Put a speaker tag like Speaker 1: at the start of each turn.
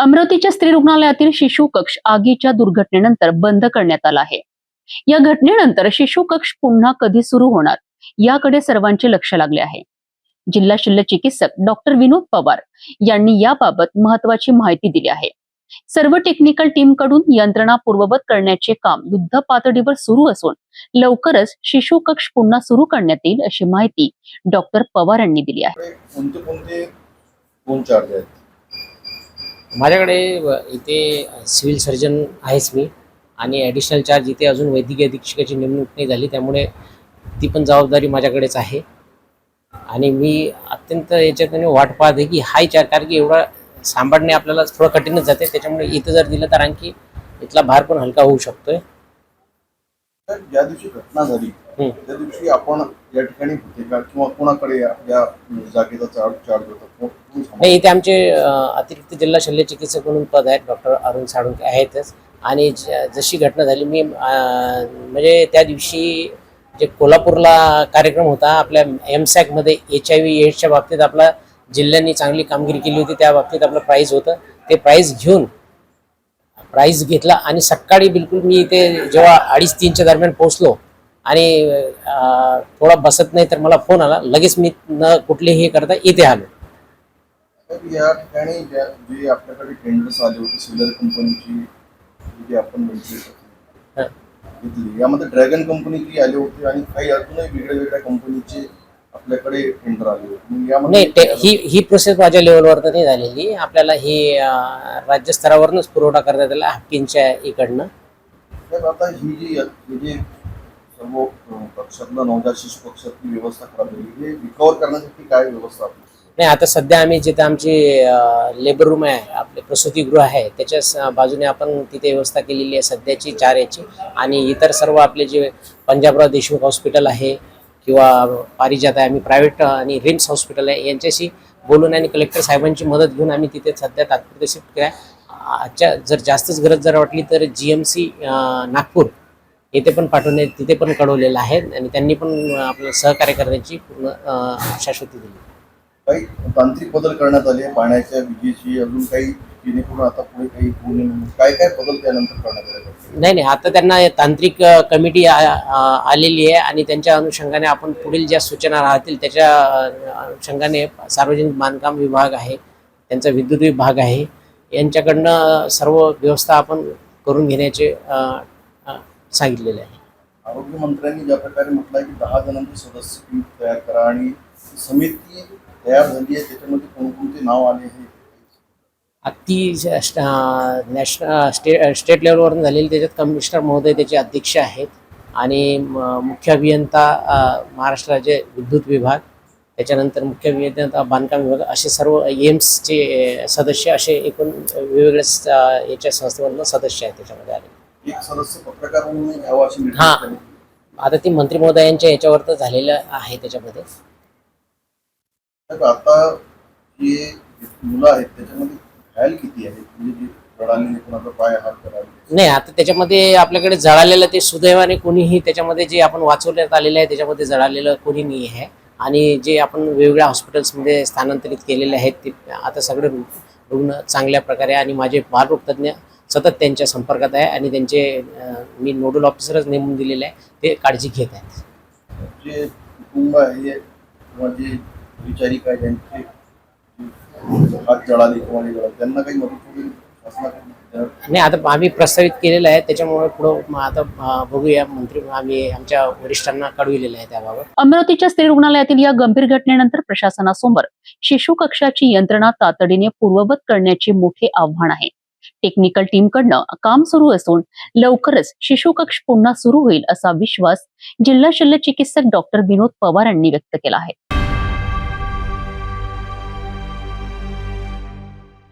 Speaker 1: अमरावतीच्या स्त्री रुग्णालयातील शिशु कक्ष आगीच्या दुर्घटनेनंतर बंद करण्यात आला आहे। या घटनेनंतर शिशु कक्ष पुन्हा कधी सुरू होणार याकडे सर्वांचे लक्ष लागले आहे। जिल्हा शल्य चिकित्सक डॉक्टर विनोद पवार यांनी याबाबत महत्त्वाची माहिती दिली आहे। सर्व टेक्निकल टीम कडून यंत्रणा पूर्ववत करण्याचे काम युद्ध पातळीवर सुरू असून लवकरच शिशु कक्ष पुन्हा सुरू करण्यात येईल अशी माहिती डॉक्टर पवार यांनी दिली आहे।
Speaker 2: कोणते फोन चार्ज आहेत?
Speaker 3: माझ्याकडे इथे सिव्हिल सर्जन आहेच मी आणि ॲडिशनल चार्ज इथे अजून वैद्यकीय अधीक्षकाची नेमणूक नाही झाली, त्यामुळे ती पण जबाबदारी माझ्याकडेच आहे। आणि मी अत्यंत याच्यातून वाट पाहत आहे की हाय चार्ज, कारण की एवढा सांभाळणे आपल्याला थोडं कठीणच जाते, त्याच्यामुळे इथं जर दिलं तर आणखी इथला भार पण हलका होऊ शकतोय।
Speaker 2: तर ज्या दिवशी घटना झाली त्या दिवशी आपण या ठिकाणी होते का किंवा कोणाकडे या जागेचा चार्ज होता?
Speaker 3: नाही, इथे आमचे अतिरिक्त जिल्हा शल्य चिकित्सक म्हणून पद आहेत डॉक्टर अरुण साळुंखे आहेतच। आणि जशी घटना झाली मी म्हणजे त्या दिवशी जे कोल्हापूरला कार्यक्रम होता आपल्या एमसॅक मध्ये HIV एड्सच्या बाबतीत आपला जिल्ह्यांनी चांगली कामगिरी केली होती, त्या बाबतीत आपलं प्राइज होतं। ते प्राइज घेतला आणि सकाळी बिलकुल मी इथे जेव्हा 2:30-3च्या दरम्यान पोहोचलो आणि थोडा बसत नाही तर मला फोन आला, लगेच मी न कुठलेही करता इथे आलो।
Speaker 2: या ठिकाणी जे आपल्याकडे टेंडर्स आले होते सिलर कंपनीची जे आपण घेतली, यामध्ये ड्रॅगन कंपनीची आले होते आणि काही अजूनही वेगळ्या कंपनीचे आपल्याकडे टेंडर आले होते।
Speaker 3: नाही, ही प्रोसेस माझ्या लेवलवर तर नाही झालेली, आपल्याला ही राज्यस्तरावरूनच पुरवठा करण्यात आला हाफकिनच्या इकडनं।
Speaker 2: तर आता ही जी सर्व पक्षातलं नवजात शिशु पक्षातली व्यवस्था खराब झाली, हे रिकवर करण्यासाठी काय व्यवस्था?
Speaker 3: नाही, आता सध्या आम्ही जिथे आमची लेबर रूम आहे, आपले प्रसूतीगृह आहे, त्याच्या बाजूने आपण तिथे व्यवस्था केलेली आहे सध्याची 4 याची। आणि इतर सर्व आपले जे पंजाबराव देशमुख हॉस्पिटल आहे किंवा पारिजात आहे, आम्ही प्रायव्हेट आणि रिम्स हॉस्पिटल आहे, यांच्याशी बोलून आणि कलेक्टर साहेबांची मदत घेऊन आम्ही तिथे सध्या तात्पुरते शिफ्ट केलं आहे। जर जास्तच गरज जर वाटली तर GMC नागपूर येथे पण पाठवणे, तिथे पण कळवलेलं आहे आणि त्यांनी पण आपलं सहकार्य करण्याची पूर्ण शाश्वती दिली।
Speaker 2: काही तांत्रिक बदल करण्यात आले पाण्याच्या विजेची, अजून काही जेणेकरून आता पुढे काही काय बदल त्यानंतर करण्यात आले?
Speaker 3: नाही, आता त्यांना तांत्रिक कमिटी आलेली आहे आणि त्यांच्या अनुषंगाने आपण पुढील ज्या सूचना राहतील त्याच्या अनुषंगाने सार्वजनिक बांधकाम विभाग आहे, त्यांचा विद्युत विभाग आहे, यांच्याकडनं सर्व व्यवस्था आपण करून घेण्याचे सांगितलेले आहे।
Speaker 2: आरोग्य मंत्र्यांनी ज्या प्रकारे म्हटलं आहे की 10 जणांची सदस्य टीम तयार करा आणि समिती तयार झाली आहे, त्याच्यामध्ये कोणकोणते नाव आले हे?
Speaker 3: ती स्टेट लेवलवरून झालेली, त्याच्यात कमिशनर महोदय त्याचे अध्यक्ष आहेत आणि मुख्य अभियंता महाराष्ट्र राज्य विद्युत विभाग, त्याच्यानंतर मुख्य अभियंता बांधकाम विभाग, असे सर्व एम्सचे सदस्य, असे एकूण वेगवेगळ्या याच्या संस्थेमधून सदस्य आहेत त्याच्यामध्ये आले।
Speaker 2: एक सदस्य पत्रकार म्हणून घ्यावा अशी
Speaker 3: हां, आता ती मंत्री महोदयांच्या याच्यावर तर झालेलं आहे त्याच्यामध्ये।
Speaker 2: आता जे मुलं आहेत त्याच्यामध्ये घायल किती आहेत? म्हणजे जे जळालेले, कोणाचा पाय हात जळाले?
Speaker 3: नाही, आता त्याच्यामध्ये आपल्याकडे जळालेलं ते सुदैवाने कोणीही त्याच्यामध्ये जे आपण वाचवण्यात आलेलं आहे त्याच्यामध्ये जळालेलं कोणी नाही आहे। आणि जे आपण वेगवेगळ्या हॉस्पिटल्समध्ये स्थानांतरित केलेले आहेत ते आता सगळे रुग्ण चांगल्या प्रकारे, आणि माझे बालरोगतज्ञ सतत त्यांच्या संपर्कात आहे आणि त्यांचे मी नोडल ऑफिसरच नेमून दिलेले आहे, ते काळजी घेत आहेत।
Speaker 2: जे कुटुंब आहे किंवा जे परिचारिका आहे ज्यांचे हात जळाले किंवा त्यांना काही मदत होईल?
Speaker 3: नाही, आता आम्ही प्रस्तावित केलेलं आहे, त्याच्यामुळे पुढं आता बघूया, आम्ही आमच्या वरिष्ठांना कळविलेलं आहे त्याबाबत।
Speaker 1: अमरावतीच्या स्त्री रुग्णालयातील या गंभीर घटनेनंतर प्रशासनासमोर शिशु कक्षाची यंत्रणा तातडीने पूर्ववत करण्याचे मोठे आव्हान आहे। टेक्निकल टीम कडनं काम सुरू असून लवकरच शिशु कक्ष पुन्हा सुरू होईल असा विश्वास जिल्हा शल्य चिकित्सक डॉक्टर विनोद पवार यांनी व्यक्त केला आहे।